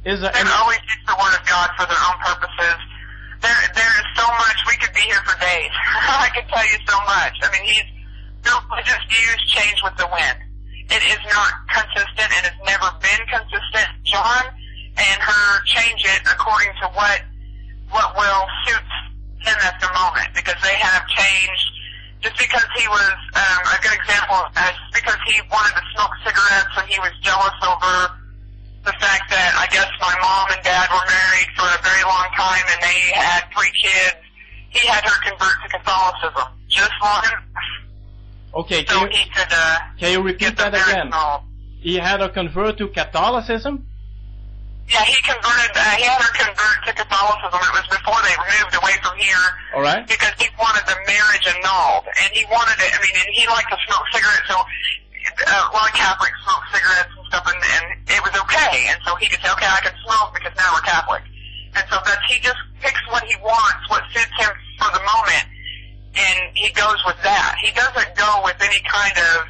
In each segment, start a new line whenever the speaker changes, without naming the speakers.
Is there
They've always used the Word of God for their own purposes. There is so much. We could be here for days. I could tell you so much. I mean, their religious views change with the wind. It is not consistent and has never been consistent. John and her change it according to what will suit him at the moment, because they have changed. Just because he was a good example, just because he wanted to smoke cigarettes and he was jealous over the fact that I guess my mom and dad were married for a very long time and they had 3 kids, he had her convert to Catholicism. Just long enough.
Okay,
So he could
can you repeat that again?
Annulled.
He had her convert to Catholicism?
Yeah, he had her convert to Catholicism. It was before they moved away from here.
All right.
Because he wanted the marriage annulled. And he wanted it, and he liked to smoke cigarettes, so a lot of Catholics smoke cigarettes and stuff, and it was okay. And so he could say, okay, I can smoke because now we're Catholic. And so he just picks what he wants, what suits him for the moment, and he goes with that. He doesn't go with any kind of,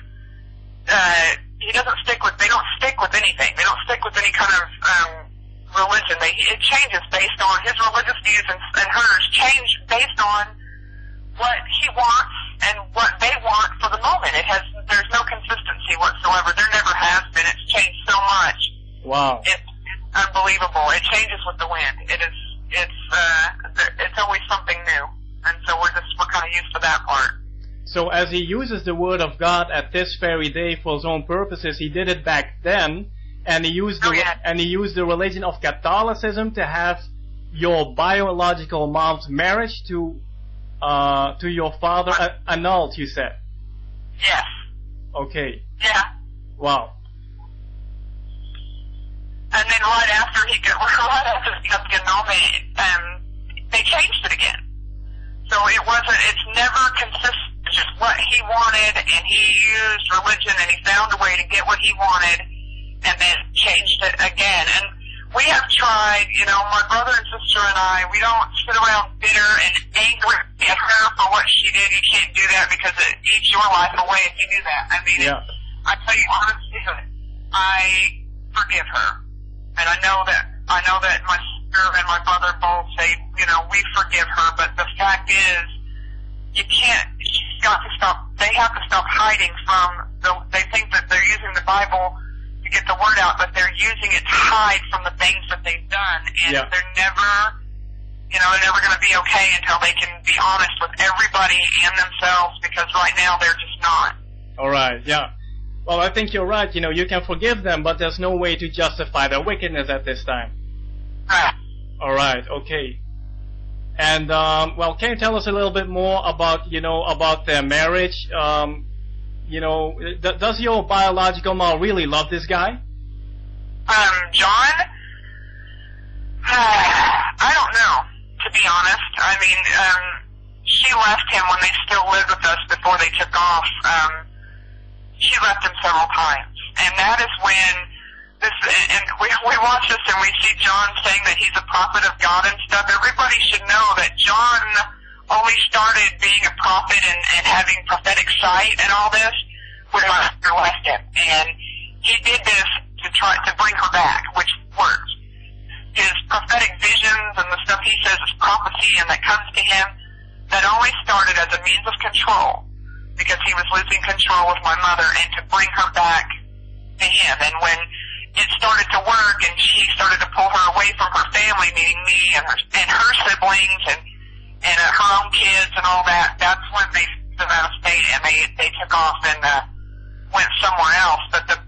they don't stick with anything. They don't stick with any kind of, religion. It changes based on his religious views, and hers change based on what he wants and what they want for the moment. There's no consistency whatsoever. There never has been. It's changed so much.
Wow.
It's unbelievable. It changes with the wind. It's always something new. And so we're kind of used to that part.
So as he uses the Word of God at this very day for his own purposes, he did it back then, and he used the religion of Catholicism to have your biological mom's marriage to your father annulled, you said?
Yes.
Okay.
Yeah.
Wow.
And then right after he got the annulment, they changed it again. So it's never consistent. It's just what he wanted, and he used religion, and he found a way to get what he wanted, and then changed it again. And we have tried, my brother and sister and I, we don't sit around bitter and angry at her for what she did. You can't do that because it eats your life away if you do that. I mean,
yeah.
I tell you honestly, I forgive her. And I know that my sister and my brother both say, we forgive her, but the fact is, she's got to stop, they have to stop hiding they think that they're using the Bible to get the word out, but they're using it to hide from the things that they've done, and they're never going to be okay until they can be honest with everybody and themselves, because right now they're just not.
Alright, yeah. Well, I think you're right, you can forgive them, but there's no way to justify their wickedness at this time.
Right.
Alright, okay. And, can you tell us a little bit more about, about their marriage? Does your biological mom really love this guy?
John? I don't know, to be honest. I mean, she left him when they still lived with us before they took off. She left him several times. And that is when we watch this and we see John saying that he's a prophet of God and stuff. Everybody should know that John only started being a prophet and having prophetic sight and all this when my sister left him. And he did this to bring her back, which worked. His prophetic visions and the stuff he says is prophecy and that comes to him, that only started as a means of control, because he was losing control of my mother, and to bring her back to him. And when it started to work and she started to pull her away from her family, meaning me and her siblings and her own kids and all that, that's when they went out of state and they took off and went somewhere else. But the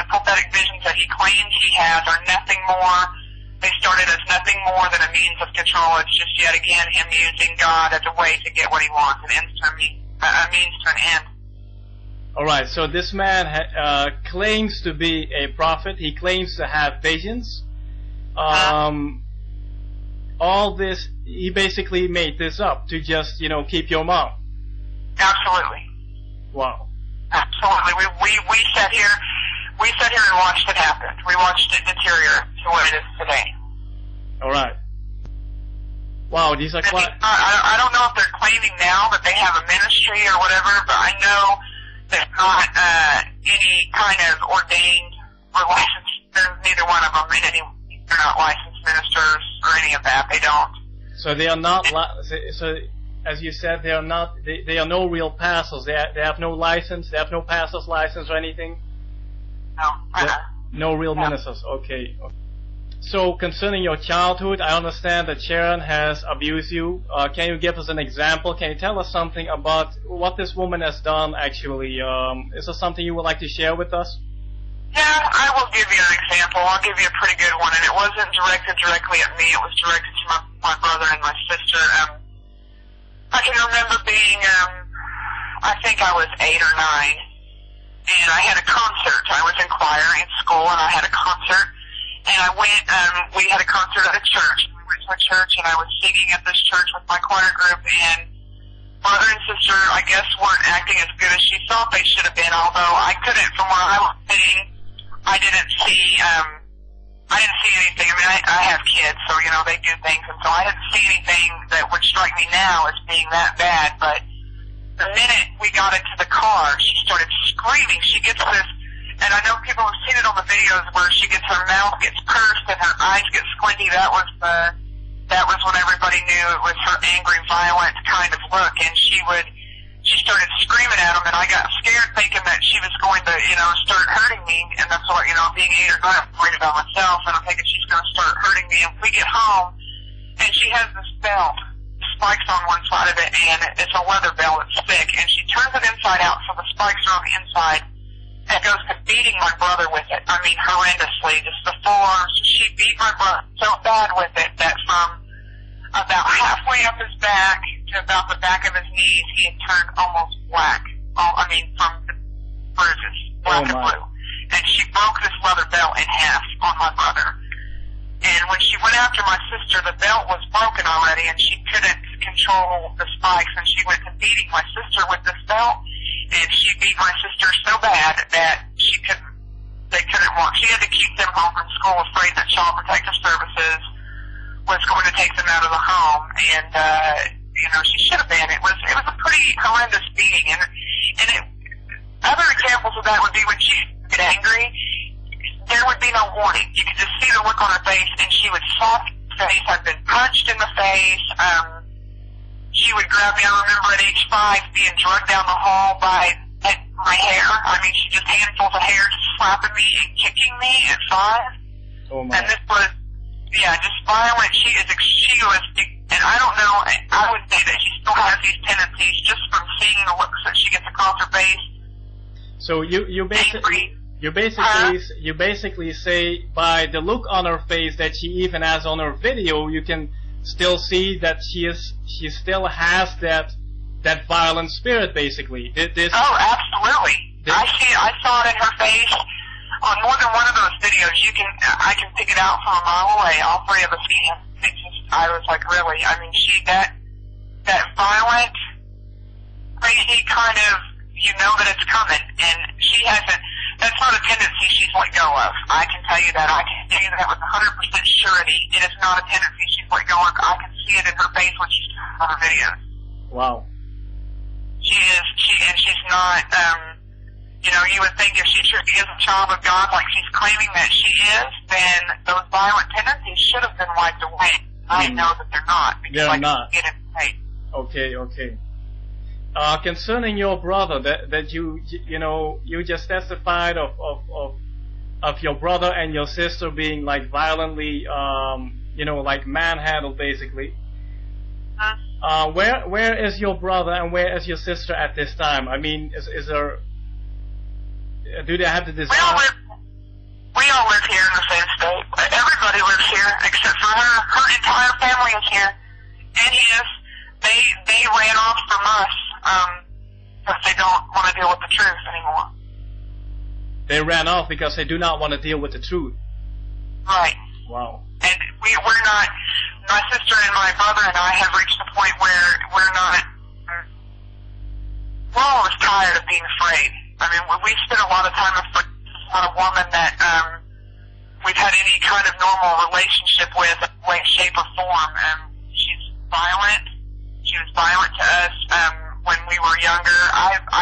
prophetic visions that he claimed he has are nothing more. They started as nothing more than a means of control. It's just yet again him using God as a way to get what he wants, a means to an end.
Alright, so this man claims to be a prophet. He claims to have visions. All this, he basically made this up to just, keep your mom.
Absolutely.
Wow.
Absolutely. We sat here and watched it happen. We watched it deteriorate to what it is today.
Alright. Wow, these are quite...
I don't know if they're claiming now that they have a ministry or whatever, but I know there's not any kind of ordained relationship. There's neither one of them in any any of that. They don't.
So they are not. So as you said, they are not. They are no real pastors. They have no license. They have no pastor's license or anything.
No.
No real ministers. Okay. So concerning your childhood, I understand that Sharon has abused you. Can you give us an example? Can you tell us something about what this woman has done actually? Is there something you would like to share with us?
Yeah, I will give you an example. I'll give you a pretty good one, and it wasn't directed directly at me. It was directed to my brother and my sister. I can remember being, I think I was 8 or 9, and I had a concert. I was in choir in school, and I had a concert. And I went, we had a concert at a church. We went to a church, and I was singing at this church with my choir group, and brother and sister, I guess, weren't acting as good as she thought they should have been, although I couldn't, from where I was sitting, I didn't see anything. I mean, I have kids, so, you know, they do things, and so I didn't see anything that would strike me now as being that bad, but the minute we got into the car, she started screaming. She gets this, and I know people have seen it on the videos where she gets, her mouth gets pursed and her eyes get squinty. That was when everybody knew it was her angry, violent kind of look, and she started screaming at him, and I got scared thinking that she was going to, you know, start hurting me, and that's what, you know, being 8 or 9, I'm worried about myself, and I'm thinking she's going to start hurting me, and we get home, and she has this belt, spikes on one side of it, and it's a leather belt, it's thick, and she turns it inside out so the spikes are on the inside, and goes to beating my brother with it. I mean, horrendously, just the forearms. She beat my brother so bad with it that from about halfway up his back to about the back of his knees, he had turned almost black. From the bruises, black and blue. And she broke this leather belt in half on my brother. And when she went after my sister, the belt was broken already, and she couldn't control the spikes, and she went to beating my sister with this belt, and she beat my sister so bad that they couldn't walk. She had to keep them home from school, afraid that Child Protective Services was going to take them out of the home, and, you know, she should have been. It was a pretty horrendous beating, and other examples of that would be when she would get angry, there would be no warning. You could just see the look on her face, and she would slap her face. I've been punched in the face. She would grab me. I remember at age 5 being dragged down the hall by my hair. I mean, she just handfuls of hair just slapping me and kicking me at 5.
Oh my.
And this was, just violent. She was, and I don't know, I would say that she still has these tendencies just from seeing the looks that she gets across her face.
So you basically say by the look on her face that she even has on her video, you can still see that she still has that violent spirit, basically.
Oh, absolutely. I saw it in her face on more than one of those videos. I can pick it out from a mile away. All 3 of us can. I was like, really? I mean, that violent, crazy kind of, you know that it's coming, and she hasn't. That's not a tendency she's let go of. I can tell you that. I can tell you that with 100% surety. It is not a tendency she's let go of. I can see it in her face when she's on her videos.
Wow.
She's not, you would think if she truly is a child of God like she's claiming that she is, then those violent tendencies should have been wiped away. I know that they're not. Because
they're not.
Get in place.
Okay. Concerning your brother, that you just testified of your brother and your sister being like violently, like manhandled basically. Where is your brother and where is your sister at this time? I mean, is there? Do they have the desire?
We all live here in the same state. Everybody lives here except for her. Her entire family is here, and they ran off from us because they don't want to deal with the truth anymore.
They ran off because they do not want to deal with the truth.
Right.
Wow.
And we're not. My sister and my brother and I have reached a point where we're almost tired of being afraid. I mean, we spent a lot of time with not a woman that we've had any kind of normal relationship with, way, shape, or form. She's violent. She was violent to us when we were younger.